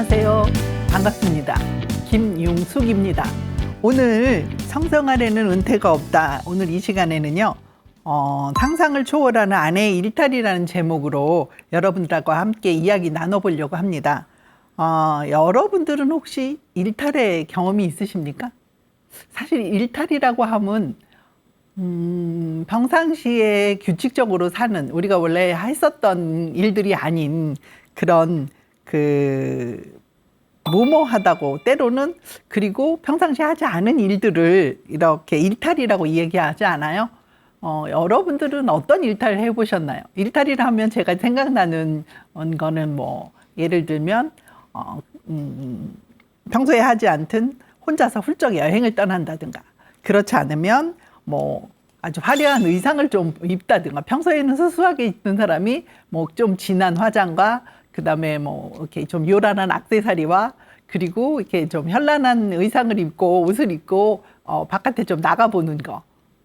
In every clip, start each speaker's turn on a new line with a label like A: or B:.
A: 안녕하세요. 반갑습니다. 김용숙입니다. 오늘 성생활에는 은퇴가 없다. 오늘 이 시간에는요. 상상을 초월하는 아내의 일탈이라는 제목으로 여러분들과 함께 이야기 나눠보려고 합니다. 여러분들은 혹시 일탈의 경험이 있으십니까? 사실 일탈이라고 하면 평상시에 규칙적으로 사는 우리가 원래 했었던 일들이 아닌 그런 무모하다고 때로는 그리고 평상시에 하지 않은 일들을 이렇게 일탈이라고 얘기하지 않아요? 여러분들은 어떤 일탈을 해보셨나요? 일탈이라 하면 제가 생각나는 거는 뭐 예를 들면 평소에 하지 않던 혼자서 훌쩍 여행을 떠난다든가, 그렇지 않으면 뭐 아주 화려한 의상을 좀 입다든가, 평소에는 수수하게 입는 사람이 뭐 좀 진한 화장과 그다음에 뭐 이렇게 좀 요란한 액세서리와 그리고 이렇게 좀 현란한 의상을 입고 옷을 입고 바깥에 좀 나가보는 거.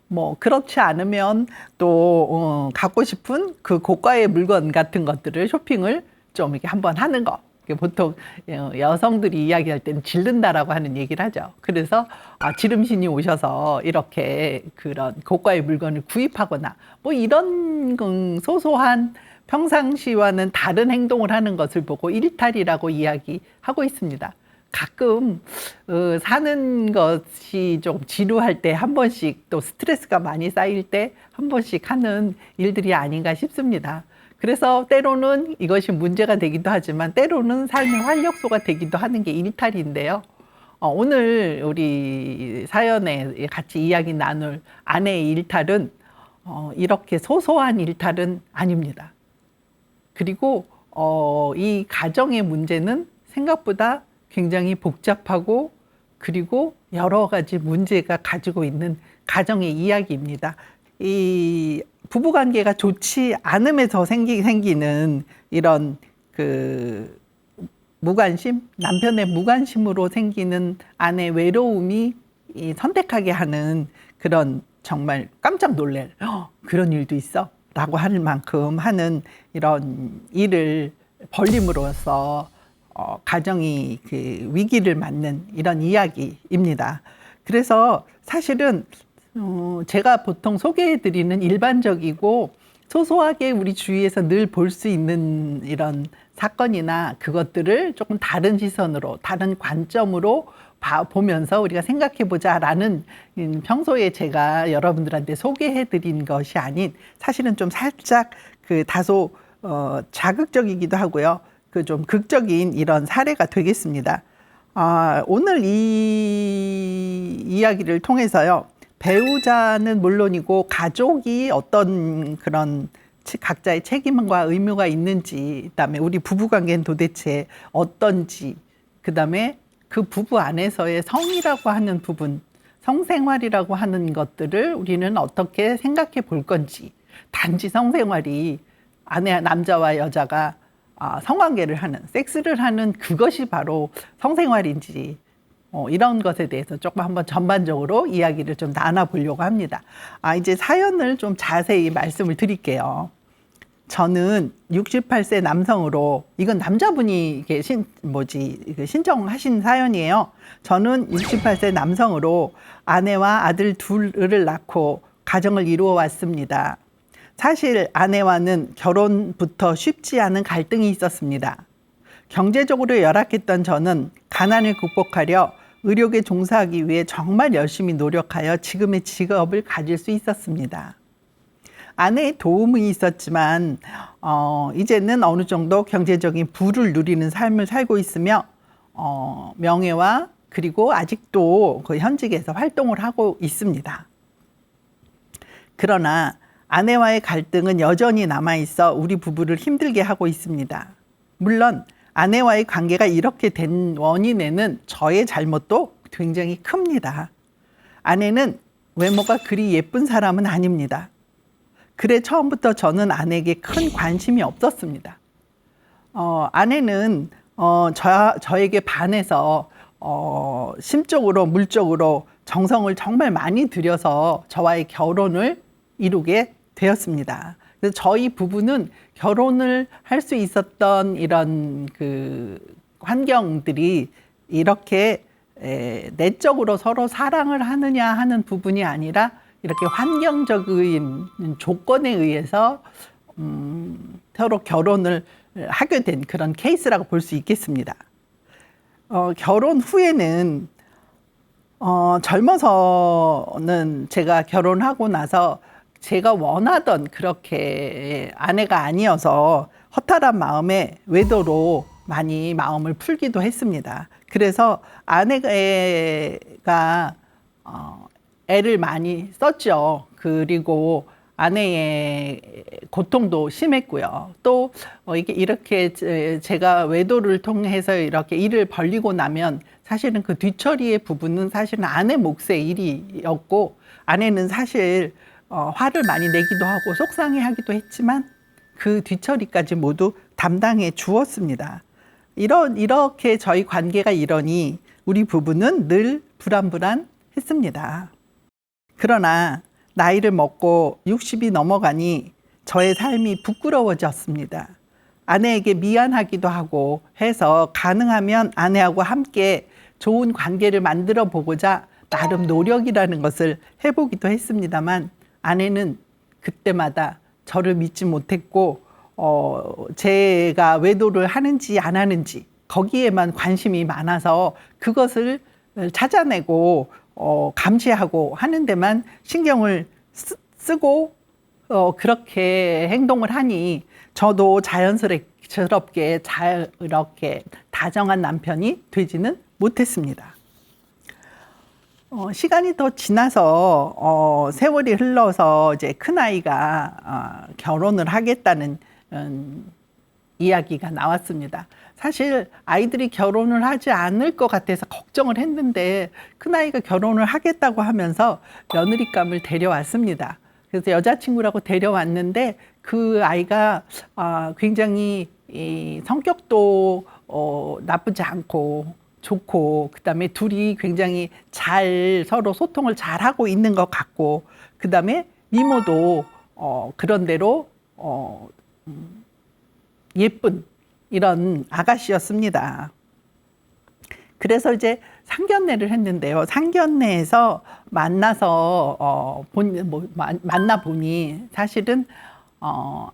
A: 뭐 그렇지 않으면 또 갖고 싶은 그 고가의 물건 같은 것들을 쇼핑을 좀 이렇게 한번 하는 거. 보통 여성들이 이야기할 때는 질른다라고 하는 얘기를 하죠. 그래서 지름신이 오셔서 이렇게 그런 고가의 물건을 구입하거나 뭐 이런 소소한 평상시와는 다른 행동을 하는 것을 보고 일탈이라고 이야기하고 있습니다. 가끔 사는 것이 좀 지루할 때 한 번씩, 또 스트레스가 많이 쌓일 때 한 번씩 하는 일들이 아닌가 싶습니다. 그래서 때로는 이것이 문제가 되기도 하지만 때로는 삶의 활력소가 되기도 하는 게 일탈인데요. 오늘 우리 사연에 같이 이야기 나눌 아내의 일탈은 이렇게 소소한 일탈은 아닙니다. 그리고 이 가정의 문제는 생각보다 굉장히 복잡하고 그리고 여러 가지 문제가 가지고 있는 가정의 이야기입니다. 이 부부관계가 좋지 않음에서 생기는 이런 무관심, 남편의 무관심으로 생기는 아내 외로움이 선택하게 하는 그런 정말 깜짝 놀랄 그런 일도 있어? 라고 할 만큼 하는 이런 일을 벌림으로써 가정이 위기를 맞는 이런 이야기입니다. 그래서 사실은 제가 보통 소개해드리는 일반적이고 소소하게 우리 주위에서 늘 볼 수 있는 이런 사건이나 그것들을 조금 다른 시선으로, 다른 관점으로 보면서 우리가 생각해보자 라는, 평소에 제가 여러분들한테 소개해드린 것이 아닌, 사실은 좀 살짝 다소 자극적이기도 하고요. 좀 극적인 이런 사례가 되겠습니다. 오늘 이 이야기를 통해서요, 배우자는 물론이고 가족이 어떤 그런 각자의 책임과 의무가 있는지, 그다음에 우리 부부관계는 도대체 어떤지, 그다음에 그 부부 안에서의 성이라고 하는 부분, 성생활이라고 하는 것들을 우리는 어떻게 생각해 볼 건지, 단지 성생활이 남자와 여자가 성관계를 하는, 섹스를 하는 그것이 바로 성생활인지, 이런 것에 대해서 조금 한번 전반적으로 이야기를 좀 나눠보려고 합니다. 이제 사연을 좀 자세히 말씀을 드릴게요. 저는 68세 남성으로, 이건 남자분이 이게 신청하신 사연이에요. 저는 68세 남성으로 아내와 아들 둘을 낳고 가정을 이루어 왔습니다. 사실 아내와는 결혼부터 쉽지 않은 갈등이 있었습니다. 경제적으로 열악했던 저는 가난을 극복하려 의료계 종사하기 위해 정말 열심히 노력하여 지금의 직업을 가질 수 있었습니다. 아내의 도움이 있었지만 이제는 어느 정도 경제적인 부를 누리는 삶을 살고 있으며 명예와 그리고 아직도 그 현직에서 활동을 하고 있습니다. 그러나 아내와의 갈등은 여전히 남아있어 우리 부부를 힘들게 하고 있습니다. 물론 아내와의 관계가 이렇게 된 원인에는 저의 잘못도 굉장히 큽니다. 아내는 외모가 그리 예쁜 사람은 아닙니다. 그래 처음부터 저는 아내에게 큰 관심이 없었습니다. 아내는 저에게 반해서 심적으로 물적으로 정성을 정말 많이 들여서 저와의 결혼을 이루게 되었습니다. 그래서 저희 부부는 결혼을 할 수 있었던 이런 환경들이 이렇게 내적으로 서로 사랑을 하느냐 하는 부분이 아니라 이렇게 환경적인 조건에 의해서 서로 결혼을 하게 된 그런 케이스라고 볼 수 있겠습니다. 결혼 후에는 젊어서는 제가 결혼하고 나서 제가 원하던 그렇게 아내가 아니어서 허탈한 마음에 외도로 많이 마음을 풀기도 했습니다. 그래서 아내가 애를 많이 썼죠. 그리고 아내의 고통도 심했고요. 또 이게 이렇게 제가 외도를 통해서 이렇게 일을 벌리고 나면 사실은 그 뒤처리의 부분은 사실은 아내 몫의 일이었고, 아내는 사실 화를 많이 내기도 하고 속상해하기도 했지만 그 뒤처리까지 모두 담당해 주었습니다. 이렇게 저희 관계가 이러니 우리 부부는 늘 불안불안했습니다. 그러나 나이를 먹고 60이 넘어가니 저의 삶이 부끄러워졌습니다. 아내에게 미안하기도 하고 해서 가능하면 아내하고 함께 좋은 관계를 만들어 보고자 나름 노력이라는 것을 해보기도 했습니다만, 아내는 그때마다 저를 믿지 못했고 제가 외도를 하는지 안 하는지 거기에만 관심이 많아서 그것을 찾아내고 감시하고 하는 데만 신경을 쓰고 그렇게 행동을 하니 저도 자연스럽게 이렇게 다정한 남편이 되지는 못했습니다. 시간이 더 지나서 세월이 흘러서 이제 큰아이가 결혼을 하겠다는 이야기가 나왔습니다. 사실 아이들이 결혼을 하지 않을 것 같아서 걱정을 했는데 큰아이가 결혼을 하겠다고 하면서 며느리감을 데려왔습니다. 그래서 여자친구라고 데려왔는데 그 아이가 굉장히 성격도 나쁘지 않고 좋고, 그다음에 둘이 굉장히 잘 서로 소통을 잘 하고 있는 것 같고, 그다음에 미모도 그런대로 예쁜 이런 아가씨였습니다. 그래서 이제 상견례를 했는데요. 상견례에서 만나서 만나 보니 사실은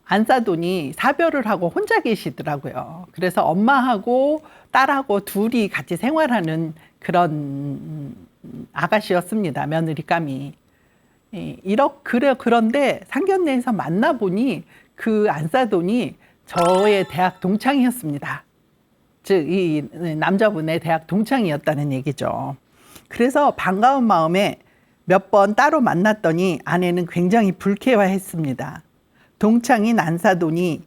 A: 안사돈이 사별을 하고 혼자 계시더라고요. 그래서 엄마하고 딸하고 둘이 같이 생활하는 그런 아가씨였습니다. 며느리감이. 그런데 상견례에서 만나 보니 그 안사돈이 저의 대학 동창이었습니다. 즉, 이 남자분의 대학 동창이었다는 얘기죠. 그래서 반가운 마음에 몇 번 따로 만났더니 아내는 굉장히 불쾌해했습니다. 동창인 안사돈이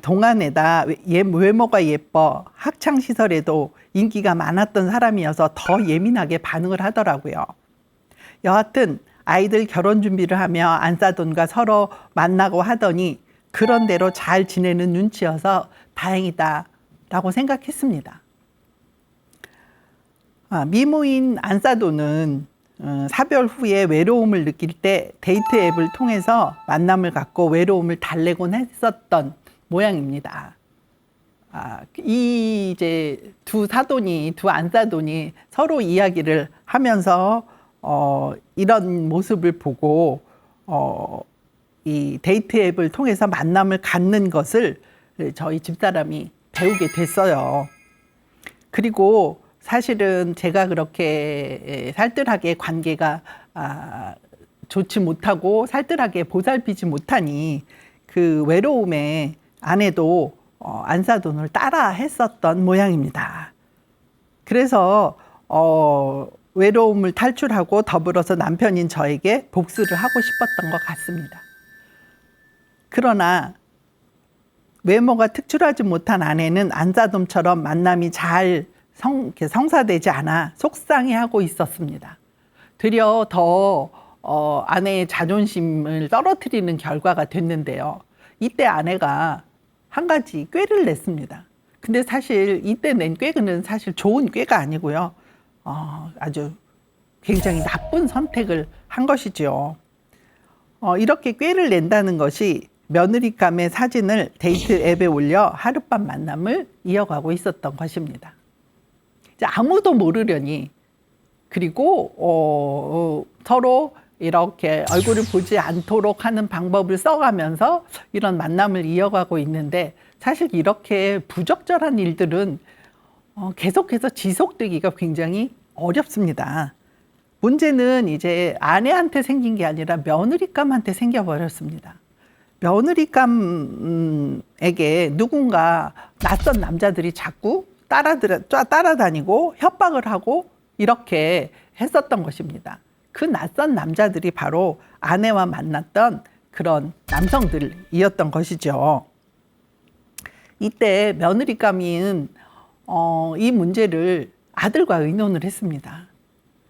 A: 동안에다 외모가 예뻐 학창시설에도 인기가 많았던 사람이어서 더 예민하게 반응을 하더라고요. 여하튼 아이들 결혼 준비를 하며 안사돈과 서로 만나고 하더니 그런 대로 잘 지내는 눈치여서 다행이다 라고 생각했습니다. 미모인 안사돈은 사별 후에 외로움을 느낄 때 데이트 앱을 통해서 만남을 갖고 외로움을 달래곤 했었던 모양입니다. 이제 두 안사돈이 서로 이야기를 하면서 이런 모습을 보고 이 데이트 앱을 통해서 만남을 갖는 것을 저희 집사람이 배우게 됐어요. 그리고 사실은 제가 그렇게 살뜰하게 관계가 좋지 못하고 살뜰하게 보살피지 못하니 그 외로움에 아내도 안사돈을 따라 했었던 모양입니다. 그래서 외로움을 탈출하고 더불어서 남편인 저에게 복수를 하고 싶었던 것 같습니다. 그러나 외모가 특출하지 못한 아내는 안사돈처럼 만남이 잘 성사되지 않아 속상해하고 있었습니다. 되려 더 아내의 자존심을 떨어뜨리는 결과가 됐는데요. 이때 아내가 한 가지 꾀를 냈습니다. 근데 사실 이때 낸 꾀는 사실 좋은 꾀가 아니고요. 아주 굉장히 나쁜 선택을 한 것이죠. 이렇게 꾀를 낸다는 것이 며느리감의 사진을 데이트 앱에 올려 하룻밤 만남을 이어가고 있었던 것입니다. 이제 아무도 모르려니, 그리고 서로 이렇게 얼굴을 보지 않도록 하는 방법을 써가면서 이런 만남을 이어가고 있는데, 사실 이렇게 부적절한 일들은 계속해서 지속되기가 굉장히 어렵습니다. 문제는 이제 아내한테 생긴 게 아니라 며느리감한테 생겨버렸습니다. 며느리감에게 누군가 낯선 남자들이 자꾸 따라다니고 협박을 하고 이렇게 했었던 것입니다. 그 낯선 남자들이 바로 아내와 만났던 그런 남성들이었던 것이죠. 이때 며느리감은 이 문제를 아들과 의논을 했습니다.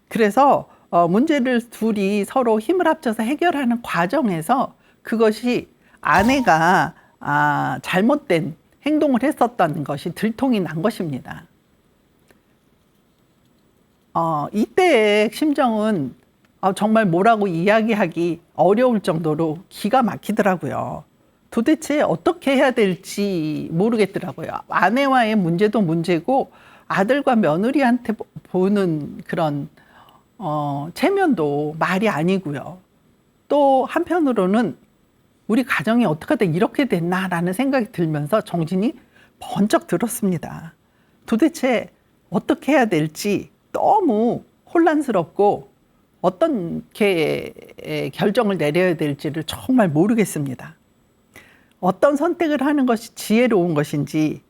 A: 그래서 문제를 둘이 서로 힘을 합쳐서 해결하는 과정에서 그것이 아내가 잘못된 행동을 했었던 것이 들통이 난 것입니다. 이때의 심정은 정말 뭐라고 이야기하기 어려울 정도로 기가 막히더라고요. 도대체 어떻게 해야 될지 모르겠더라고요. 아내와의 문제도 문제고 아들과 며느리한테 보는 그런 체면도 말이 아니고요. 또 한편으로는 우리 가정이 어떻게 하다 이렇게 됐나라는 생각이 들면서 정신이 번쩍 들었습니다. 도대체 어떻게 해야 될지 너무 혼란스럽고 어떻게 결정을 내려야 될지를 정말 모르겠습니다. 어떤 선택을 하는 것이 지혜로운 것인지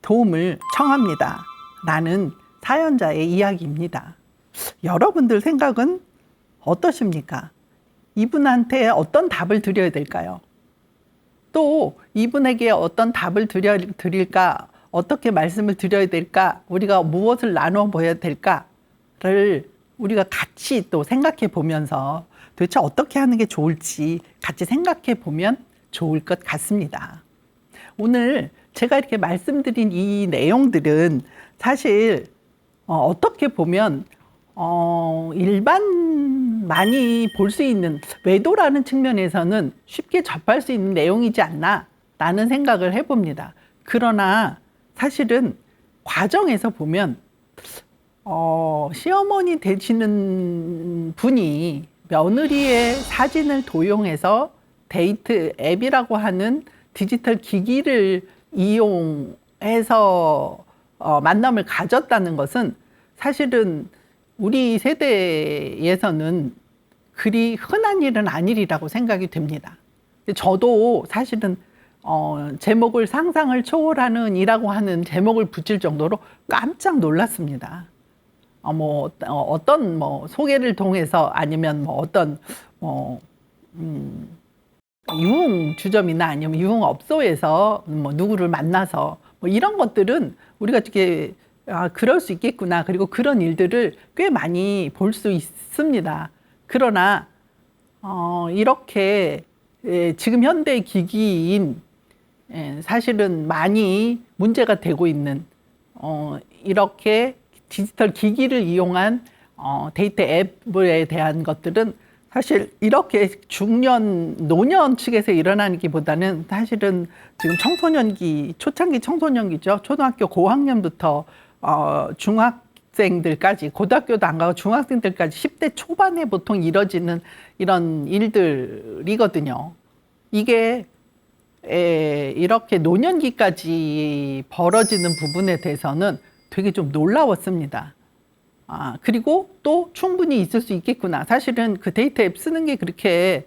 A: 도움을 청합니다. 라는 사연자의 이야기입니다. 여러분들 생각은 어떠십니까? 이분한테 어떤 답을 드려야 될까요? 또 이분에게 어떤 답을 드릴까? 어떻게 말씀을 드려야 될까? 우리가 무엇을 나눠 보여야 될까를 우리가 같이 또 생각해 보면서 도대체 어떻게 하는 게 좋을지 같이 생각해 보면 좋을 것 같습니다. 오늘 제가 이렇게 말씀드린 이 내용들은 사실 어떻게 보면 일반 많이 볼 수 있는 외도라는 측면에서는 쉽게 접할 수 있는 내용이지 않나 라는 생각을 해봅니다. 그러나 사실은 과정에서 보면 시어머니 되시는 분이 며느리의 사진을 도용해서 데이트 앱이라고 하는 디지털 기기를 이용해서 만남을 가졌다는 것은 사실은 우리 세대에서는 그리 흔한 일은 아니리라고 생각이 됩니다. 저도 사실은 제목을 상상을 초월하는 이라고 하는 제목을 붙일 정도로 깜짝 놀랐습니다. 어떤 소개를 통해서 아니면 어떤 유흥 주점이나 아니면 유흥업소에서 누구를 만나서 이런 것들은 우리가 이렇게 그럴 수 있겠구나. 그리고 그런 일들을 꽤 많이 볼 수 있습니다. 그러나 이렇게 지금 현대 기기인 사실은 많이 문제가 되고 있는 이렇게 디지털 기기를 이용한 데이트 앱에 대한 것들은 사실 이렇게 노년 측에서 일어나는 기보다는 사실은 지금 청소년기, 초창기 청소년기죠. 초등학교 고학년부터 중학생들까지, 고등학교도 안 가고 중학생들까지 10대 초반에 보통 이뤄지는 이런 일들이거든요. 이게 이렇게 노년기까지 벌어지는 부분에 대해서는 되게 좀 놀라웠습니다. 그리고 또 충분히 있을 수 있겠구나. 사실은 그 데이트 앱 쓰는 게 그렇게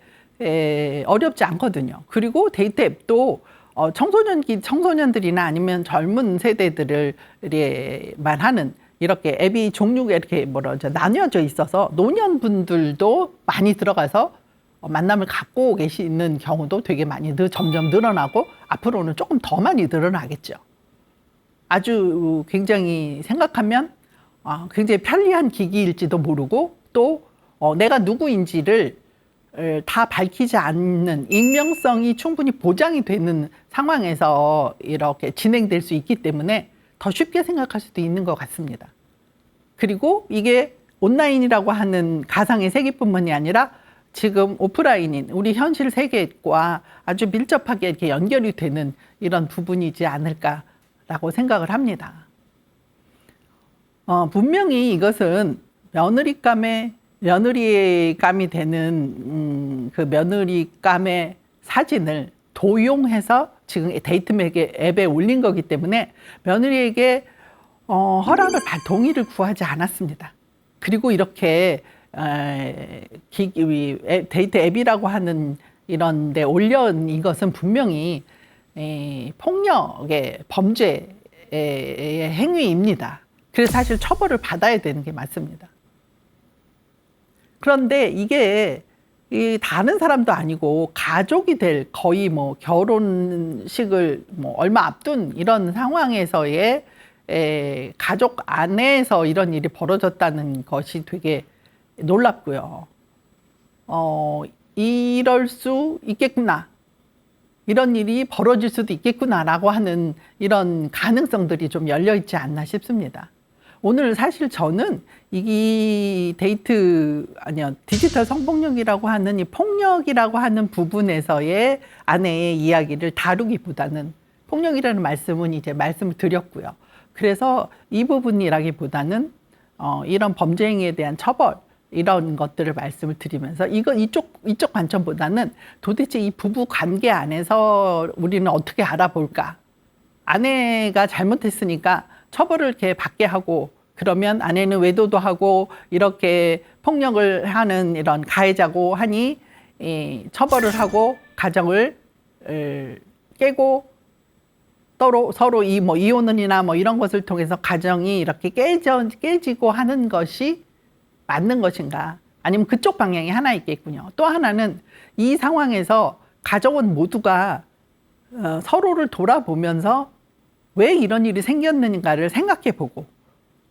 A: 어렵지 않거든요. 그리고 데이트 앱도 청소년들이나 아니면 젊은 세대들을만 하는 이렇게 앱이 종류가 이렇게 나뉘어져 있어서 노년분들도 많이 들어가서 만남을 갖고 계시는 경우도 되게 많이 점점 늘어나고 앞으로는 조금 더 많이 늘어나겠죠. 아주 굉장히 생각하면 굉장히 편리한 기기일지도 모르고 또 내가 누구인지를 다 밝히지 않는 익명성이 충분히 보장이 되는 상황에서 이렇게 진행될 수 있기 때문에 더 쉽게 생각할 수도 있는 것 같습니다. 그리고 이게 온라인이라고 하는 가상의 세계뿐만이 아니라 지금 오프라인인 우리 현실 세계과 아주 밀접하게 이렇게 연결이 되는 이런 부분이지 않을까라고 생각을 합니다. 분명히 이것은 며느리감이 되는 그 며느리감의 사진을 도용해서 지금 데이트 앱에 올린 거기 때문에 며느리에게 동의를 구하지 않았습니다. 그리고 이렇게 데이트 앱이라고 하는 이런 데 올려온 이것은 분명히 폭력의 범죄의 행위입니다. 그래서 사실 처벌을 받아야 되는 게 맞습니다. 그런데 이게 다른 사람도 아니고 가족이 될 거의 뭐 결혼식을 뭐 얼마 앞둔 이런 상황에서의 가족 안에서 이런 일이 벌어졌다는 것이 되게 놀랍고요. 이럴 수 있겠구나. 이런 일이 벌어질 수도 있겠구나라고 하는 이런 가능성들이 좀 열려 있지 않나 싶습니다. 오늘 사실 저는 이 디지털 성폭력이라고 하는 이 폭력이라고 하는 부분에서의 아내의 이야기를 다루기보다는 폭력이라는 말씀은 이제 말씀을 드렸고요. 그래서 이 부분이라기보다는 이런 범죄 행위에 대한 처벌 이런 것들을 말씀을 드리면서 이쪽 관점보다는 도대체 이 부부 관계 안에서 우리는 어떻게 알아볼까? 아내가 잘못했으니까 처벌을 이렇게 받게 하고 그러면 아내는 외도도 하고 이렇게 폭력을 하는 이런 가해자고 하니 처벌을 하고 가정을 깨고 서로 이혼이나 이런 것을 통해서 가정이 이렇게 깨지고 하는 것이 맞는 것인가? 아니면 그쪽 방향이 하나 있겠군요. 또 하나는 이 상황에서 가족은 모두가 서로를 돌아보면서 왜 이런 일이 생겼는가를 생각해 보고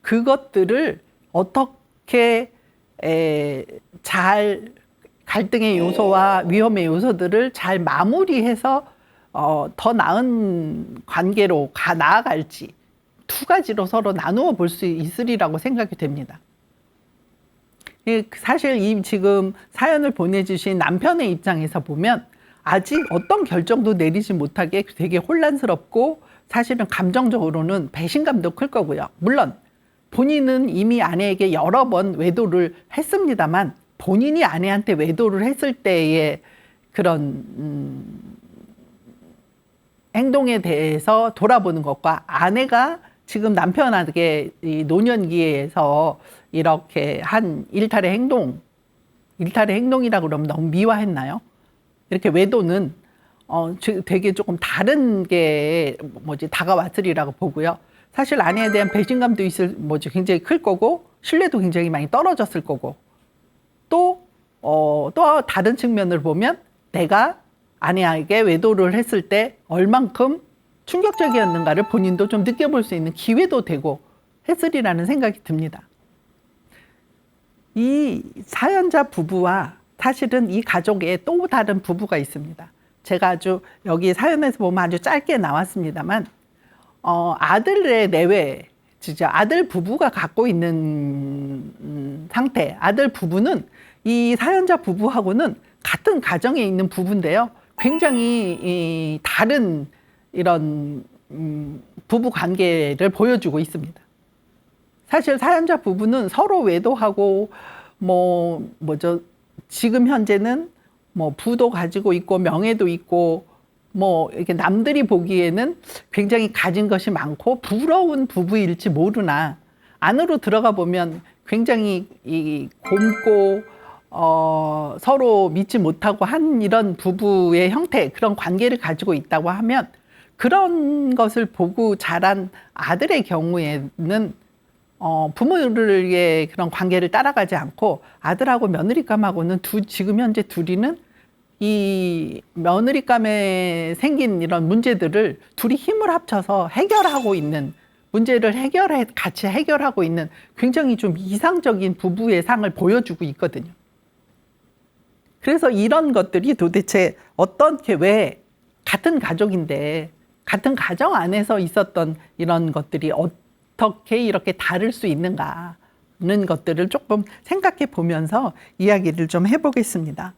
A: 그것들을 어떻게 잘 갈등의 요소와 위험의 요소들을 잘 마무리해서 더 나은 관계로 나아갈지 두 가지로 서로 나누어 볼 수 있으리라고 생각이 됩니다. 사실 지금 사연을 보내주신 남편의 입장에서 보면 아직 어떤 결정도 내리지 못하게 되게 혼란스럽고 사실은 감정적으로는 배신감도 클 거고요. 물론 본인은 이미 아내에게 여러 번 외도를 했습니다만 본인이 아내한테 외도를 했을 때의 그런 행동에 대해서 돌아보는 것과 아내가 지금 남편에게 이 노년기에서 이렇게 한 일탈의 행동이라고 그러면 너무 미화했나요? 이렇게 외도는 되게 조금 다른 게 다가왔으리라고 보고요. 사실 아내에 대한 배신감도 굉장히 클 거고 신뢰도 굉장히 많이 떨어졌을 거고 또 다른 측면을 보면 내가 아내에게 외도를 했을 때 얼만큼 충격적이었는가를 본인도 좀 느껴볼 수 있는 기회도 되고 했으리라는 생각이 듭니다. 이 사연자 부부와 사실은 이 가족에 또 다른 부부가 있습니다. 제가 여기 사연에서 보면 아주 짧게 나왔습니다만 아들의 내외, 진짜 아들 부부가 갖고 있는 상태, 아들 부부는 이 사연자 부부하고는 같은 가정에 있는 부부인데요. 굉장히 다른 이런 부부 관계를 보여주고 있습니다. 사실 사연자 부부는 서로 외도하고 지금 현재는 부도 가지고 있고 명예도 있고 이렇게 남들이 보기에는 굉장히 가진 것이 많고 부러운 부부일지 모르나 안으로 들어가 보면 굉장히 곰고 서로 믿지 못하고 한 이런 부부의 형태, 그런 관계를 가지고 있다고 하면 그런 것을 보고 자란 아들의 경우에는 부모들의 그런 관계를 따라가지 않고 아들하고 며느리감하고는 지금 현재 둘이는 이 며느리감에 생긴 이런 문제들을 둘이 힘을 합쳐서 해결하고 있는, 문제를 같이 해결하고 있는 굉장히 좀 이상적인 부부의 상을 보여주고 있거든요. 그래서 이런 것들이 도대체 왜 같은 가족인데 같은 가정 안에서 있었던 이런 것들이 어떻게 이렇게 다를 수 있는가는 것들을 조금 생각해 보면서 이야기를 좀 해보겠습니다.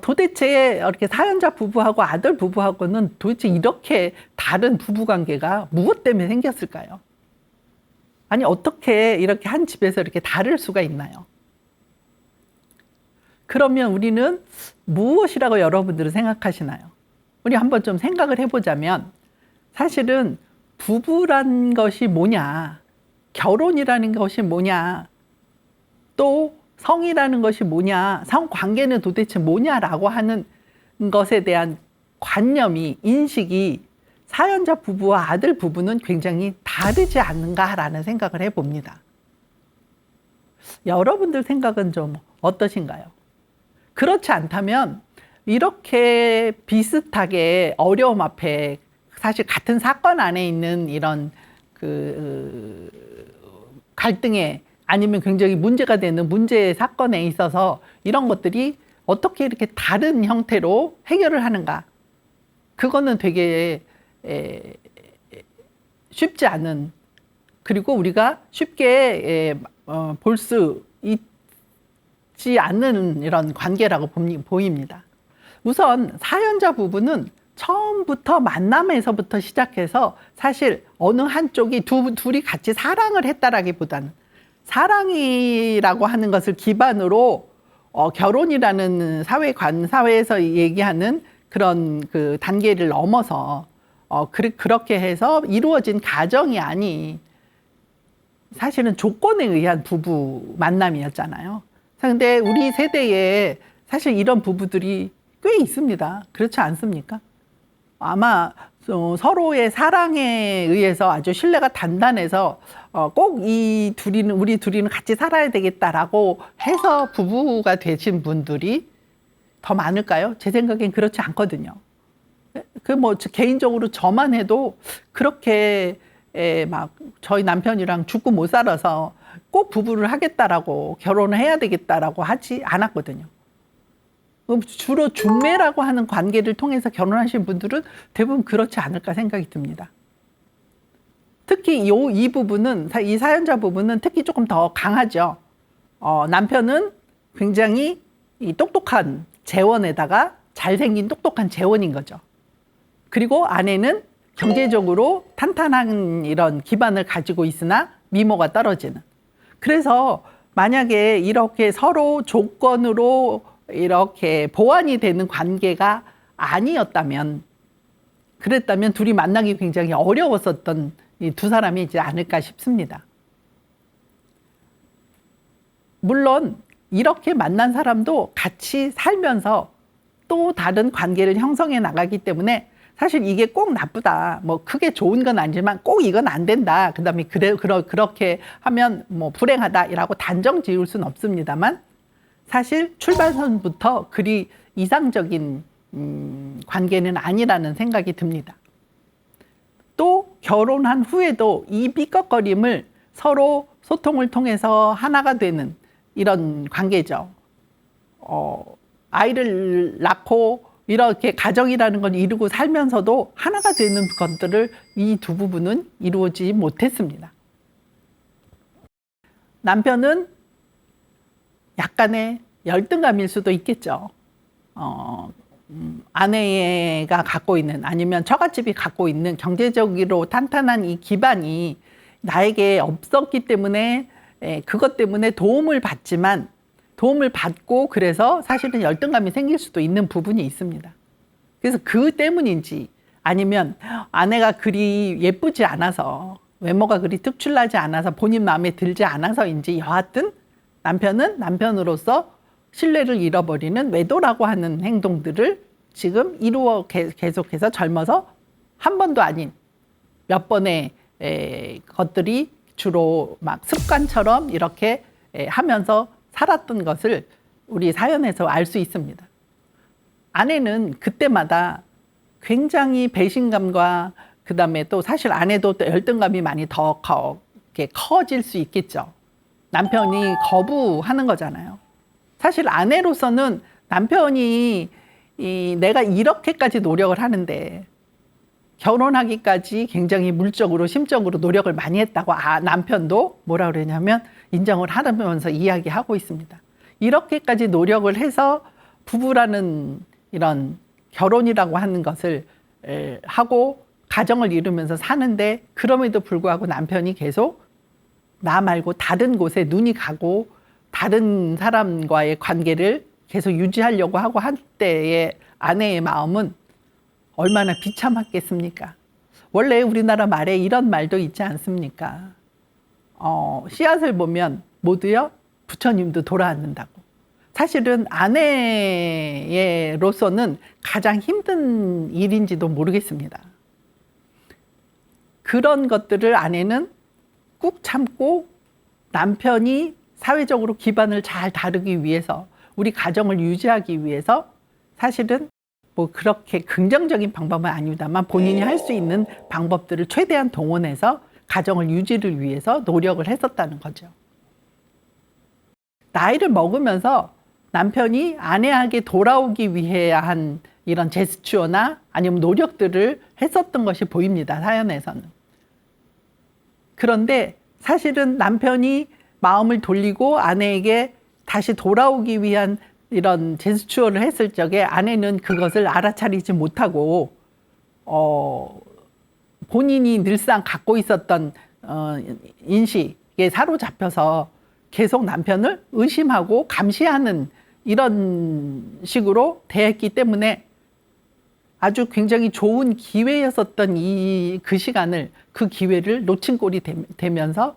A: 도대체 이렇게 사연자 부부하고 아들 부부하고는 도대체 이렇게 다른 부부 관계가 무엇 때문에 생겼을까요? 아니 어떻게 이렇게 한 집에서 이렇게 다를 수가 있나요? 그러면 우리는 무엇이라고 여러분들은 생각하시나요? 우리 한번 좀 생각을 해보자면 사실은 부부란 것이 뭐냐, 결혼이라는 것이 뭐냐, 또 성이라는 것이 뭐냐, 성관계는 도대체 뭐냐라고 하는 것에 대한 관념이, 인식이 사연자 부부와 아들 부부는 굉장히 다르지 않는가라는 생각을 해봅니다. 여러분들 생각은 좀 어떠신가요? 그렇지 않다면 이렇게 비슷하게 어려움 앞에 사실 같은 사건 안에 있는 이런 갈등에 아니면 굉장히 문제가 되는 문제 사건에 있어서 이런 것들이 어떻게 이렇게 다른 형태로 해결을 하는가? 그거는 되게 쉽지 않은, 그리고 우리가 쉽게 볼 수 있지 않는 이런 관계라고 보입니다. 우선 사연자 부부는 처음부터 만남에서부터 시작해서 사실 어느 한쪽이 둘이 같이 사랑을 했다라기보다는 사랑이라고 하는 것을 기반으로 결혼이라는 사회에서 얘기하는 그런 그 단계를 넘어서 그렇게 해서 이루어진 가정이 아닌 사실은 조건에 의한 부부 만남이었잖아요. 근데 우리 세대에 사실 이런 부부들이 꽤 있습니다. 그렇지 않습니까? 아마 서로의 사랑에 의해서 아주 신뢰가 단단해서 꼭 우리 둘이는 같이 살아야 되겠다라고 해서 부부가 되신 분들이 더 많을까요? 제 생각엔 그렇지 않거든요. 개인적으로 저만 해도 그렇게 막 저희 남편이랑 죽고 못 살아서 꼭 부부를 하겠다라고 결혼을 해야 되겠다라고 하지 않았거든요. 주로 중매라고 하는 관계를 통해서 결혼하신 분들은 대부분 그렇지 않을까 생각이 듭니다. 특히 이 부분은, 이 사연자 부분은 특히 조금 더 강하죠. 남편은 굉장히 똑똑한 재원에다가 잘생긴 똑똑한 재원인 거죠. 그리고 아내는 경제적으로 탄탄한 이런 기반을 가지고 있으나 미모가 떨어지는. 그래서 만약에 이렇게 서로 조건으로 이렇게 보완이 되는 관계가 아니었다면, 그랬다면 둘이 만나기 굉장히 어려웠었던 이 두 사람이지 않을까 싶습니다. 물론 이렇게 만난 사람도 같이 살면서 또 다른 관계를 형성해 나가기 때문에 사실 이게 꼭 나쁘다, 뭐 크게 좋은 건 아니지만 꼭 이건 안 된다, 그다음에 그렇게 하면 뭐 불행하다라고 단정 지을 수는 없습니다만 사실 출발선부터 그리 이상적인 관계는 아니라는 생각이 듭니다. 또 결혼한 후에도 이 삐걱거림을 서로 소통을 통해서 하나가 되는 이런 관계죠. 아이를 낳고 이렇게 가정이라는 걸 이루고 살면서도 하나가 되는 것들을 이 두 부부는 이루어지지 못했습니다. 남편은 약간의 열등감일 수도 있겠죠. 아내가 갖고 있는, 아니면 처갓집이 갖고 있는 경제적으로 탄탄한 이 기반이 나에게 없었기 때문에 그것 때문에 도움을 받고 그래서 사실은 열등감이 생길 수도 있는 부분이 있습니다. 그래서 그 때문인지, 아니면 아내가 그리 예쁘지 않아서, 외모가 그리 특출나지 않아서 본인 마음에 들지 않아서인지, 여하튼 남편은 남편으로서 신뢰를 잃어버리는 외도라고 하는 행동들을 지금 계속해서 젊어서 한 번도 아닌 몇 번의 것들이 주로 막 습관처럼 이렇게 하면서 살았던 것을 우리 사연에서 알 수 있습니다. 아내는 그때마다 굉장히 배신감과 그다음에 또 사실 아내도 또 열등감이 많이 더 커질 수 있겠죠. 남편이 거부하는 거잖아요. 사실 아내로서는 남편이 내가 이렇게까지 노력을 하는데 결혼하기까지 굉장히 물적으로 심적으로 노력을 많이 했다고 남편도 뭐라 그러냐면 인정을 하면서 이야기하고 있습니다. 이렇게까지 노력을 해서 부부라는 이런 결혼이라고 하는 것을 하고 가정을 이루면서 사는데, 그럼에도 불구하고 남편이 계속 나 말고 다른 곳에 눈이 가고 다른 사람과의 관계를 계속 유지하려고 하고 할 때의 아내의 마음은 얼마나 비참했겠습니까? 원래 우리나라 말에 이런 말도 있지 않습니까? 씨앗을 보면 모두요 부처님도 돌아앉는다고. 사실은 아내로서는 가장 힘든 일인지도 모르겠습니다. 그런 것들을 아내는 꾹 참고 남편이 사회적으로 기반을 잘 다루기 위해서, 우리 가정을 유지하기 위해서 사실은 뭐 그렇게 긍정적인 방법은 아닙니다만 본인이 할 수 있는 방법들을 최대한 동원해서 가정을 유지를 위해서 노력을 했었다는 거죠. 나이를 먹으면서 남편이 아내에게 돌아오기 위해 한 이런 제스처나 아니면 노력들을 했었던 것이 보입니다, 사연에서는. 그런데 사실은 남편이 마음을 돌리고 아내에게 다시 돌아오기 위한 이런 제스처를 했을 적에 아내는 그것을 알아차리지 못하고 본인이 늘상 갖고 있었던 인식에 사로잡혀서 계속 남편을 의심하고 감시하는 이런 식으로 대했기 때문에 아주 굉장히 좋은 기회였었던 그 시간을, 그 기회를 놓친 꼴이 되면서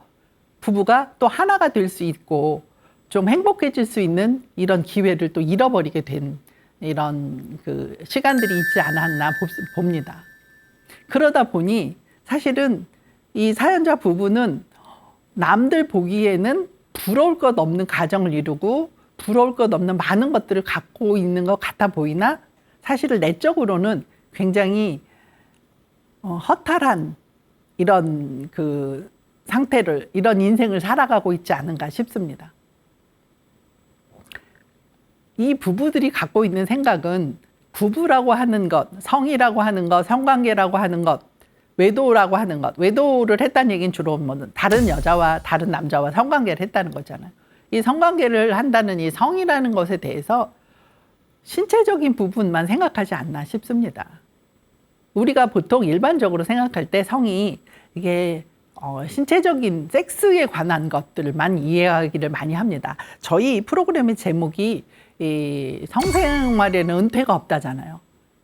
A: 부부가 또 하나가 될 수 있고 좀 행복해질 수 있는 이런 기회를 또 잃어버리게 된 이런 그 시간들이 있지 않았나 봅니다. 그러다 보니 사실은 이 사연자 부부는 남들 보기에는 부러울 것 없는 가정을 이루고 부러울 것 없는 많은 것들을 갖고 있는 것 같아 보이나 사실은 내적으로는 굉장히 허탈한 이런 그 상태를, 이런 인생을 살아가고 있지 않은가 싶습니다. 이 부부들이 갖고 있는 생각은 부부라고 하는 것, 성이라고 하는 것, 성관계라고 하는 것, 외도라고 하는 것, 외도를 했다는 얘기는 주로 뭐 다른 여자와 다른 남자와 성관계를 했다는 거잖아요. 이 성관계를 한다는 이 성이라는 것에 대해서 신체적인 부분만 생각하지 않나 싶습니다. 우리가 보통 일반적으로 생각할 때 성이 이게 신체적인 섹스에 관한 것들만 이해하기를 많이 합니다. 저희 프로그램의 제목이 이 성생활에는 은퇴가 없다잖아요.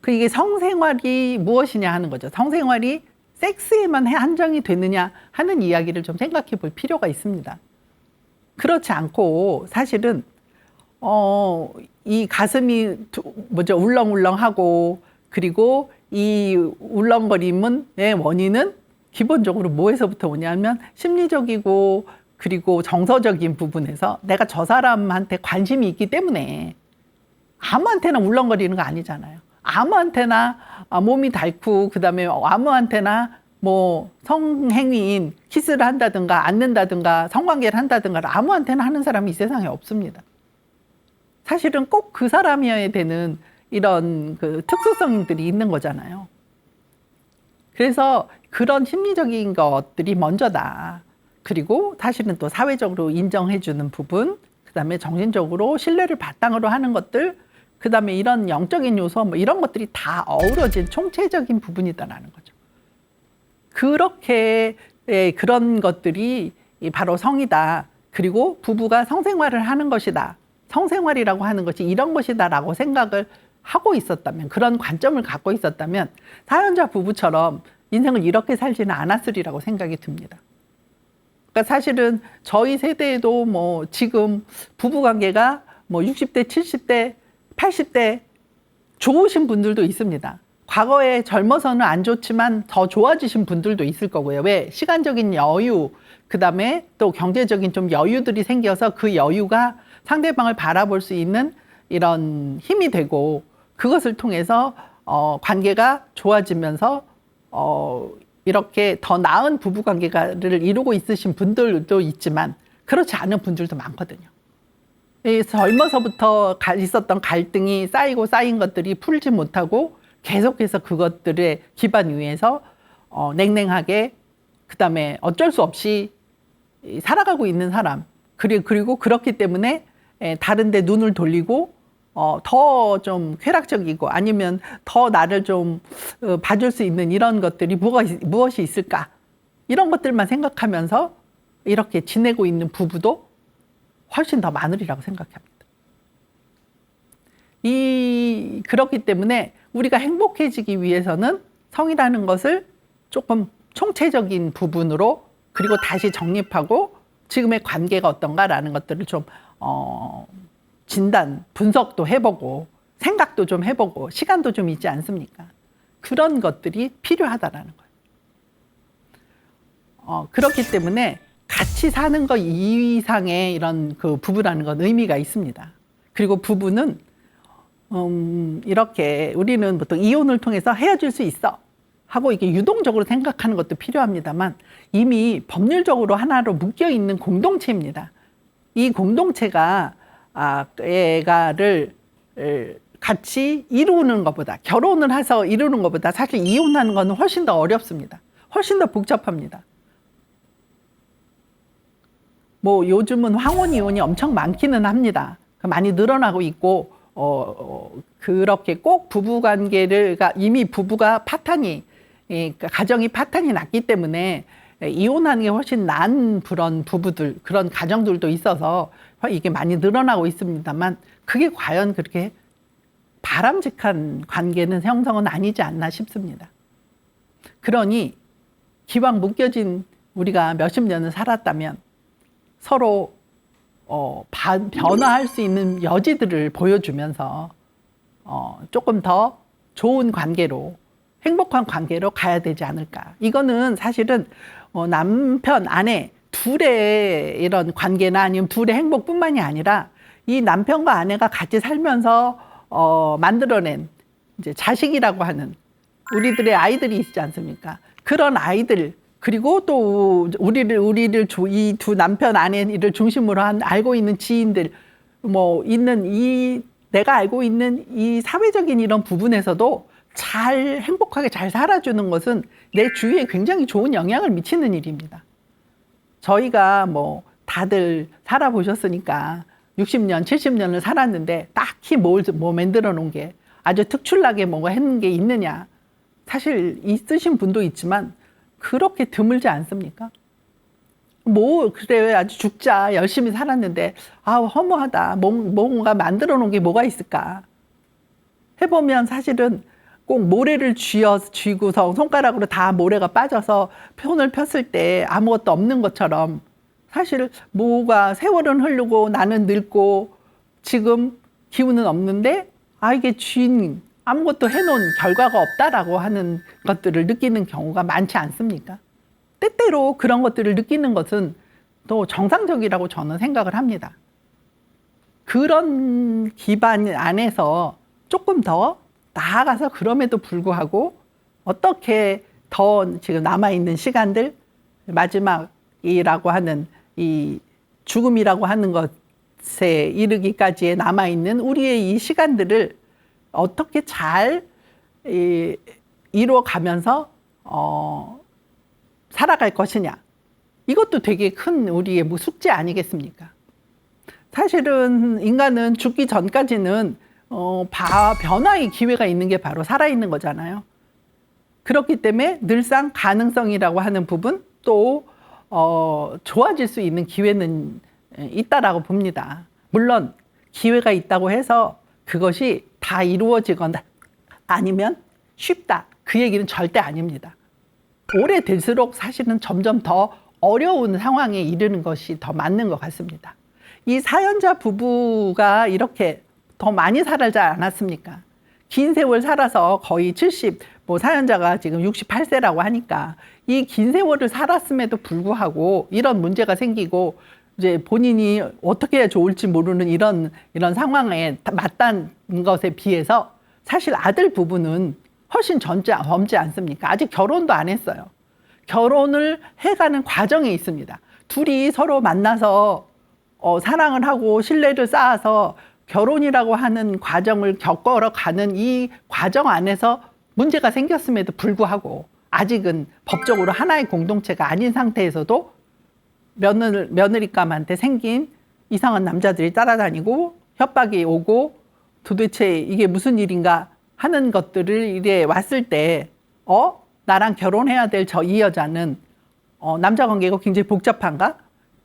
A: 이게 성생활이 무엇이냐 하는 거죠. 성생활이 섹스에만 한정이 되느냐 하는 이야기를 좀 생각해 볼 필요가 있습니다. 그렇지 않고 사실은 이 가슴이 울렁울렁하고 그리고 이 울렁거림의 원인은 기본적으로 뭐에서부터 오냐면 심리적이고 그리고 정서적인 부분에서 내가 저 사람한테 관심이 있기 때문에 아무한테나 울렁거리는 거 아니잖아요. 아무한테나 몸이 닳고 그다음에 아무한테나 뭐 성행위인 키스를 한다든가 앉는다든가 성관계를 한다든가 아무한테나 하는 사람이 이 세상에 없습니다. 사실은 꼭 그 사람이어야 되는 이런 그 특수성들이 있는 거잖아요. 그래서 그런 심리적인 것들이 먼저다. 그리고 사실은 또 사회적으로 인정해주는 부분, 그 다음에 정신적으로 신뢰를 바탕으로 하는 것들, 그 다음에 이런 영적인 요소, 뭐 이런 것들이 다 어우러진 총체적인 부분이다라는 거죠. 그렇게 그런 것들이 바로 성이다. 그리고 부부가 성생활을 하는 것이다. 성생활이라고 하는 것이 이런 것이다라고 생각을 하고 있었다면, 그런 관점을 갖고 있었다면 사연자 부부처럼 인생을 이렇게 살지는 않았으리라고 생각이 듭니다. 그러니까 사실은 저희 세대에도 뭐 지금 부부관계가 뭐 60대, 70대, 80대 좋으신 분들도 있습니다. 과거에 젊어서는 안 좋지만 더 좋아지신 분들도 있을 거고요. 왜? 시간적인 여유, 그 다음에 또 경제적인 좀 여유들이 생겨서 그 여유가 상대방을 바라볼 수 있는 이런 힘이 되고 그것을 통해서 관계가 좋아지면서 이렇게 더 나은 부부관계를 이루고 있으신 분들도 있지만 그렇지 않은 분들도 많거든요. 젊어서부터 있었던 갈등이 쌓이고 쌓인 것들이 풀지 못하고 계속해서 그것들의 기반 위에서 냉랭하게 그다음에 어쩔 수 없이 살아가고 있는 사람, 그리고 그렇기 때문에 다른 데 눈을 돌리고 더 좀 쾌락적이고 아니면 더 나를 좀 봐줄 수 있는 이런 것들이 무엇이 있을까, 이런 것들만 생각하면서 이렇게 지내고 있는 부부도 훨씬 더 많으리라고 생각합니다. 그렇기 때문에 우리가 행복해지기 위해서는 성이라는 것을 조금 총체적인 부분으로 그리고 다시 정립하고 지금의 관계가 어떤가라는 것들을 좀 진단, 분석도 해보고 생각도 좀 해보고 시간도 좀 있지 않습니까? 그런 것들이 필요하다라는 거예요. 그렇기 때문에 같이 사는 것 이상의 이런 그 부부라는 건 의미가 있습니다. 그리고 부부는 이렇게 우리는 보통 이혼을 통해서 헤어질 수 있어 하고 이게 유동적으로 생각하는 것도 필요합니다만 이미 법률적으로 하나로 묶여 있는 공동체입니다. 이 공동체가 애가를 같이 이루는 것보다 결혼을 해서 이루는 것보다 사실 이혼하는 것은 훨씬 더 어렵습니다. 훨씬 더 복잡합니다. 뭐 요즘은 황혼 이혼이 엄청 많기는 합니다. 많이 늘어나고 있고 그렇게 꼭 부부관계가 이미 부부가 파탄이 가정이 파탄이 났기 때문에 이혼하는 게 훨씬 나은 그런 부부들 그런 가정들도 있어서 이게 많이 늘어나고 있습니다만 그게 과연 그렇게 바람직한 관계는 형성은 아니지 않나 싶습니다. 그러니 기왕 묶여진 우리가 몇십 년을 살았다면 서로 변화할 수 있는 여지들을 보여주면서 조금 더 좋은 관계로 행복한 관계로 가야 되지 않을까. 이거는 사실은 남편, 아내 둘의 이런 관계나 아니면 둘의 행복뿐만이 아니라 이 남편과 아내가 같이 살면서 만들어낸 이제 자식이라고 하는 우리들의 아이들이 있지 않습니까? 그런 아이들 그리고 또 이 두 남편 아내를 중심으로 한 알고 있는 지인들 뭐 있는 내가 알고 있는 이 사회적인 이런 부분에서도 잘 행복하게 잘 살아주는 것은 내 주위에 굉장히 좋은 영향을 미치는 일입니다. 저희가 뭐 다들 살아보셨으니까 60년, 70년을 살았는데 딱히 뭐 만들어 놓은 게 아주 특출나게 뭐가 했는 게 있느냐. 사실 있으신 분도 있지만 그렇게 드물지 않습니까? 뭐 그래 아주 죽자 열심히 살았는데 허무하다. 뭔가 만들어 놓은 게 뭐가 있을까? 해보면 사실은 꼭 모래를 쥐고서 손가락으로 다 모래가 빠져서 손을 폈을 때 아무것도 없는 것처럼 사실 뭐가 세월은 흐르고 나는 늙고 지금 기운은 없는데 이게 아무것도 해놓은 결과가 없다라고 하는 것들을 느끼는 경우가 많지 않습니까? 때때로 그런 것들을 느끼는 것은 또 정상적이라고 저는 생각을 합니다. 그런 기반 안에서 조금 더 나아가서 그럼에도 불구하고 어떻게 더 지금 남아있는 시간들 마지막이라고 하는 이 죽음이라고 하는 것에 이르기까지의 남아있는 우리의 이 시간들을 어떻게 잘 이루어가면서 살아갈 것이냐. 이것도 되게 큰 우리의 뭐 숙제 아니겠습니까? 사실은 인간은 죽기 전까지는 변화의 기회가 있는 게 바로 살아있는 거잖아요. 그렇기 때문에 늘상 가능성이라고 하는 부분 또 좋아질 수 있는 기회는 있다라고 봅니다. 물론 기회가 있다고 해서 그것이 다 이루어지거나 아니면 쉽다. 그 얘기는 절대 아닙니다. 오래될수록 사실은 점점 더 어려운 상황에 이르는 것이 더 맞는 것 같습니다. 이 사연자 부부가 이렇게 더 많이 살지 않았습니까? 긴 세월 살아서 거의 70, 사연자가 지금 68세라고 하니까 이 긴 세월을 살았음에도 불구하고 이런 문제가 생기고 이제 본인이 어떻게 해야 좋을지 모르는 이런 상황에 맞닿은 것에 비해서 사실 아들 부부는 훨씬 젊지 않습니까? 아직 결혼도 안 했어요. 결혼을 해가는 과정에 있습니다. 둘이 서로 만나서 사랑을 하고 신뢰를 쌓아서 결혼이라고 하는 과정을 겪어가는 이 과정 안에서 문제가 생겼음에도 불구하고 아직은 법적으로 하나의 공동체가 아닌 상태에서도 며느리감한테 생긴 이상한 남자들이 따라다니고 협박이 오고 도대체 이게 무슨 일인가 하는 것들을 이래 왔을 때 나랑 결혼해야 될 이 여자는 남자 관계가 굉장히 복잡한가?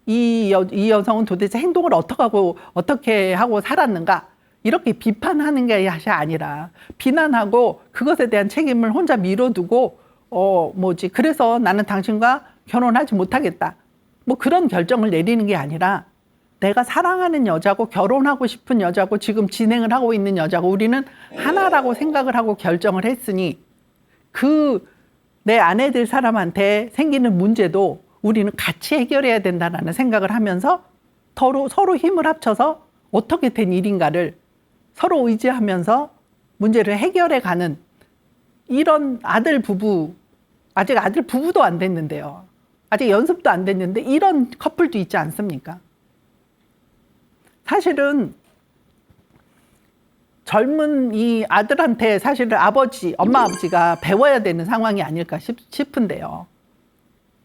A: 이 여성은 도대체 행동을 어떻게 하고 살았는가? 이렇게 비판하는 게 아니라 비난하고 그것에 대한 책임을 혼자 밀어두고 그래서 나는 당신과 결혼하지 못하겠다. 뭐 그런 결정을 내리는 게 아니라 내가 사랑하는 여자고 결혼하고 싶은 여자고 지금 진행을 하고 있는 여자고 우리는 하나라고 생각을 하고 결정을 했으니 내 아내 될 사람한테 생기는 문제도 우리는 같이 해결해야 된다는 생각을 하면서 서로 힘을 합쳐서 어떻게 된 일인가를 서로 의지하면서 문제를 해결해 가는 이런 아들 부부, 아직 아들 부부도 안 됐는데요. 아직 연습도 안 됐는데 이런 커플도 있지 않습니까? 사실은 젊은 이 아들한테 사실은 엄마 아버지가 배워야 되는 상황이 아닐까 싶은데요.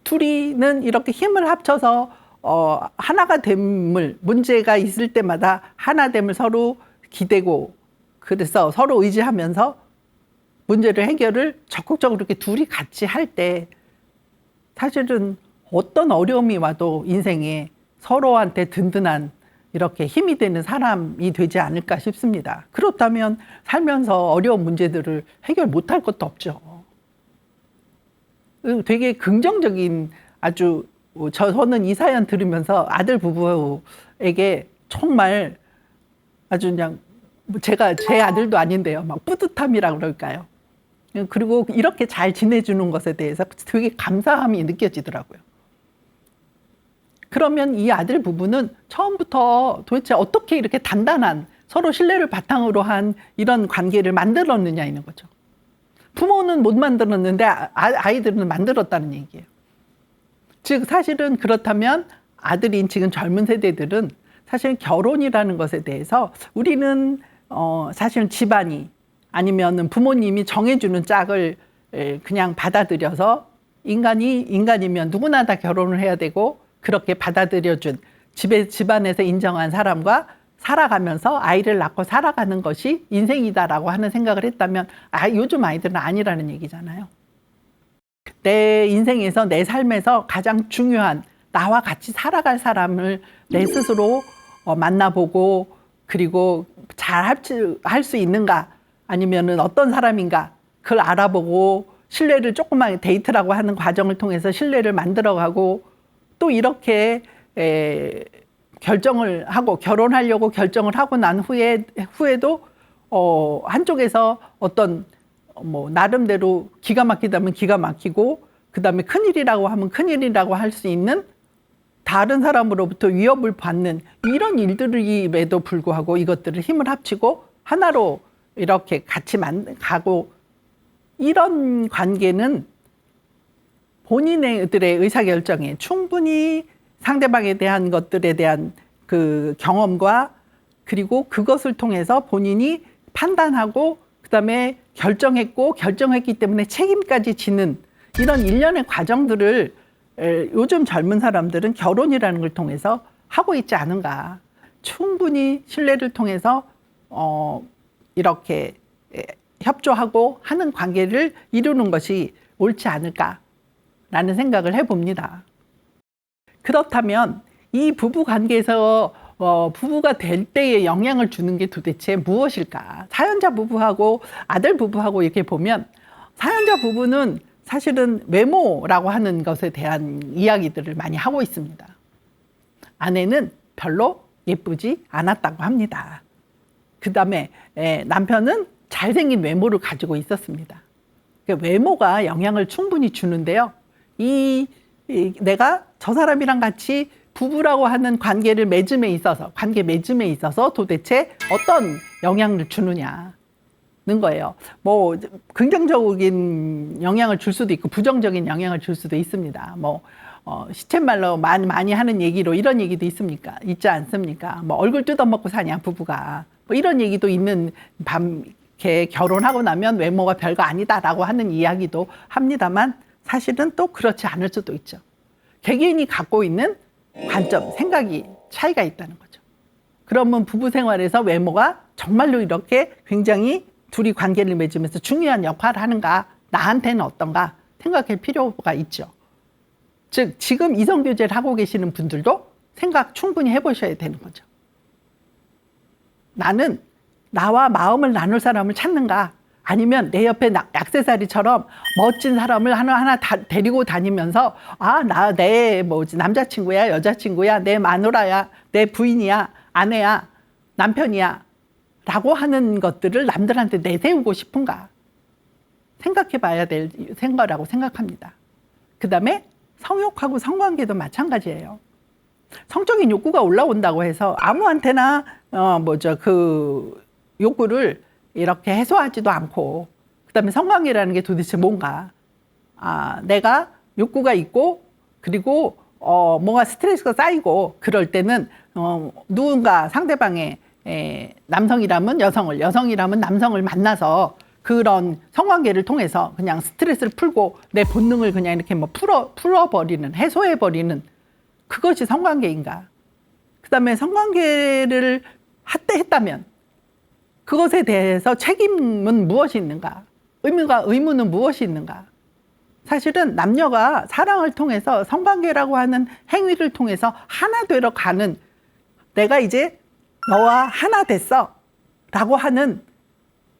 A: 둘이는 이렇게 힘을 합쳐서 하나가 됨을 문제가 있을 때마다 하나됨을 서로 기대고 그래서 서로 의지하면서 문제를 해결을 적극적으로 이렇게 둘이 같이 할 때 사실은 어떤 어려움이 와도 인생에 서로한테 든든한 이렇게 힘이 되는 사람이 되지 않을까 싶습니다. 그렇다면 살면서 어려운 문제들을 해결 못할 것도 없죠. 되게 긍정적인 저는 이 사연 들으면서 아들 부부에게 정말 아주 그냥 제 아들도 아닌데요. 막 뿌듯함이라고 그럴까요? 그리고 이렇게 잘 지내주는 것에 대해서 되게 감사함이 느껴지더라고요. 그러면 이 아들 부부는 처음부터 도대체 어떻게 이렇게 단단한 서로 신뢰를 바탕으로 한 이런 관계를 만들었느냐 있는 거죠. 부모는 못 만들었는데 아이들은 만들었다는 얘기예요. 즉 사실은 그렇다면 아들인 지금 젊은 세대들은 사실 결혼이라는 것에 대해서 우리는 사실 집안이 아니면 부모님이 정해주는 짝을 그냥 받아들여서 인간이면 누구나 다 결혼을 해야 되고 그렇게 받아들여준 집안에서 인정한 사람과 살아가면서 아이를 낳고 살아가는 것이 인생이다라고 하는 생각을 했다면 요즘 아이들은 아니라는 얘기잖아요. 내 인생에서 내 삶에서 가장 중요한 나와 같이 살아갈 사람을 내 스스로 만나보고 그리고 잘 할 수 있는가 아니면은 어떤 사람인가 그걸 알아보고 신뢰를 조그만 데이트라고 하는 과정을 통해서 신뢰를 만들어가고 또 이렇게 결정을 하고 결혼하려고 결정을 하고 난 후에도 한쪽에서 어떤 나름대로 기가 막히다면 기가 막히고 그다음에 큰일이라고 하면 큰일이라고 할 수 있는 다른 사람으로부터 위협을 받는 이런 일들임에도 불구하고 이것들을 힘을 합치고 하나로 이렇게 같이 가고 이런 관계는 본인들의 의사결정에 충분히 상대방에 대한 것들에 대한 그 경험과 그리고 그것을 통해서 본인이 판단하고 그다음에 결정했기 때문에 책임까지 지는 이런 일련의 과정들을 요즘 젊은 사람들은 결혼이라는 걸 통해서 하고 있지 않은가. 충분히 신뢰를 통해서 이렇게 협조하고 하는 관계를 이루는 것이 옳지 않을까라는 생각을 해봅니다. 그렇다면 이 부부 관계에서 부부가 될 때에 영향을 주는 게 도대체 무엇일까? 사연자 부부하고 아들 부부하고 이렇게 보면 사연자 부부는 사실은 외모라고 하는 것에 대한 이야기들을 많이 하고 있습니다. 아내는 별로 예쁘지 않았다고 합니다. 그 다음에 남편은 잘생긴 외모를 가지고 있었습니다. 외모가 영향을 충분히 주는데요. 내가 저 사람이랑 같이 부부라고 하는 관계 맺음에 있어서 도대체 어떤 영향을 주느냐는 거예요. 긍정적인 영향을 줄 수도 있고 부정적인 영향을 줄 수도 있습니다. 시쳇말로 많이 하는 얘기로 이런 얘기도 있지 않습니까? 얼굴 뜯어먹고 사냐 부부가 이런 얘기도 있는 이렇게 결혼하고 나면 외모가 별거 아니다라고 하는 이야기도 합니다만 사실은 또 그렇지 않을 수도 있죠. 개개인이 갖고 있는 관점, 생각이 차이가 있다는 거죠. 그러면 부부 생활에서 외모가 정말로 이렇게 굉장히 둘이 관계를 맺으면서 중요한 역할을 하는가, 나한테는 어떤가 생각할 필요가 있죠. 즉 지금 이성교제를 하고 계시는 분들도 생각 충분히 해보셔야 되는 거죠. 나는 나와 마음을 나눌 사람을 찾는가? 아니면 내 옆에 액세서리처럼 멋진 사람을 하나 데리고 다니면서 내 남자친구야, 여자친구야, 내 마누라야, 내 부인이야, 아내야, 남편이야 라고 하는 것들을 남들한테 내세우고 싶은가? 생각해 봐야 될 생각이라고 생각합니다. 그 다음에 성욕하고 성관계도 마찬가지예요. 성적인 욕구가 올라온다고 해서 아무한테나 그 욕구를 이렇게 해소하지도 않고, 그 다음에 성관계라는 게 도대체 뭔가, 내가 욕구가 있고 그리고 뭔가 스트레스가 쌓이고 그럴 때는 누군가 상대방의 남성이라면 여성을, 여성이라면 남성을 만나서 그런 성관계를 통해서 그냥 스트레스를 풀고 내 본능을 그냥 이렇게 풀어버리는, 해소해버리는 그것이 성관계인가? 그 다음에 성관계를 했다면 그것에 대해서 책임은 무엇이 있는가? 의무는 무엇이 있는가? 사실은 남녀가 사랑을 통해서 성관계라고 하는 행위를 통해서 하나 되러 가는, 내가 이제 너와 하나 됐어 라고 하는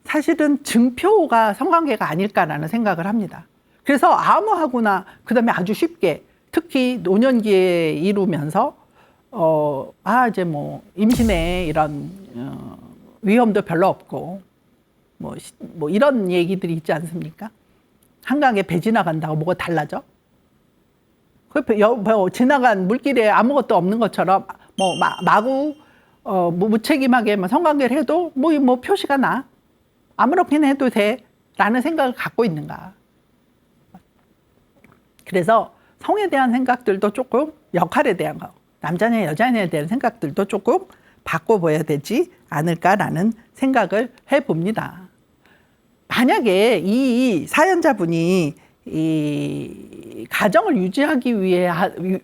A: 사실은 증표가 성관계가 아닐까라는 생각을 합니다. 그래서 아무하고나, 그 다음에 아주 쉽게, 특히 노년기에 이루면서 이제 임신에 이런 위험도 별로 없고 이런 얘기들이 있지 않습니까? 한강에 배 지나간다고 뭐가 달라져? 지나간 물길에 아무것도 없는 것처럼 마구 무책임하게 성관계를 해도 뭐 표시가 나, 아무렇게나 해도 돼 라는 생각을 갖고 있는가? 그래서 성에 대한 생각들도 조금, 역할에 대한 거, 남자냐 여자냐에 대한 생각들도 조금 바꿔봐야 되지 않을까라는 생각을 해봅니다. 만약에 이 사연자분이 이 가정을 유지하기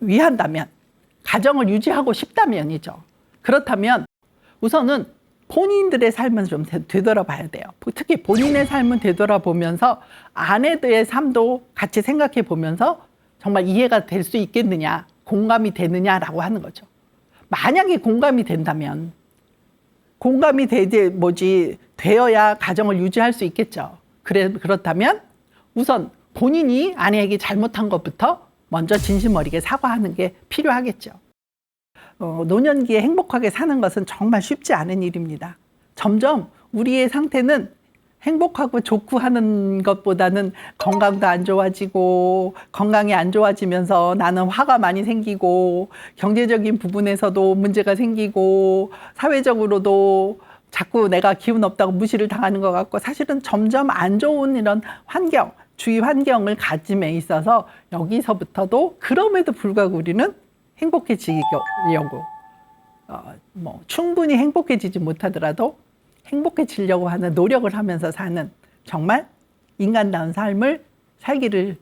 A: 위한다면, 가정을 유지하고 싶다면이죠. 그렇다면 우선은 본인들의 삶은 좀 되돌아봐야 돼요. 특히 본인의 삶은 되돌아보면서 아내들의 삶도 같이 생각해 보면서 정말 이해가 될 수 있겠느냐, 공감이 되느냐라고 하는 거죠. 만약에 공감이 된다면, 공감이 되어야 가정을 유지할 수 있겠죠. 그렇다면 우선 본인이 아내에게 잘못한 것부터 먼저 진심 어리게 사과하는 게 필요하겠죠. 노년기에 행복하게 사는 것은 정말 쉽지 않은 일입니다. 점점 우리의 상태는 행복하고 좋고 하는 것보다는 건강도 안 좋아지고, 건강이 안 좋아지면서 나는 화가 많이 생기고, 경제적인 부분에서도 문제가 생기고, 사회적으로도 자꾸 내가 기운 없다고 무시를 당하는 것 같고, 사실은 점점 안 좋은 이런 환경, 주위 환경을 가짐에 있어서 여기서부터도 그럼에도 불구하고 우리는 행복해지려고 충분히 행복해지지 못하더라도 행복해지려고 하는 노력을 하면서 사는 정말 인간다운 삶을 살기를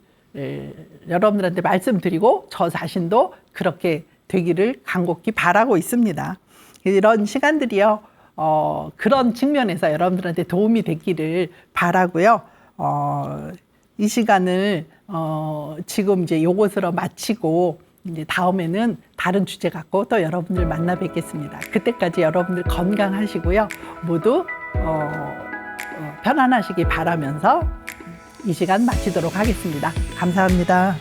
A: 여러분들한테 말씀드리고, 저 자신도 그렇게 되기를 간곡히 바라고 있습니다. 이런 시간들이요, 그런 측면에서 여러분들한테 도움이 됐기를 바라고요. 이 시간을 지금 이제 요것으로 마치고 이제 다음에는 다른 주제 갖고 또 여러분들 만나 뵙겠습니다. 그때까지 여러분들 건강하시고요. 모두 편안하시기 바라면서 이 시간 마치도록 하겠습니다. 감사합니다.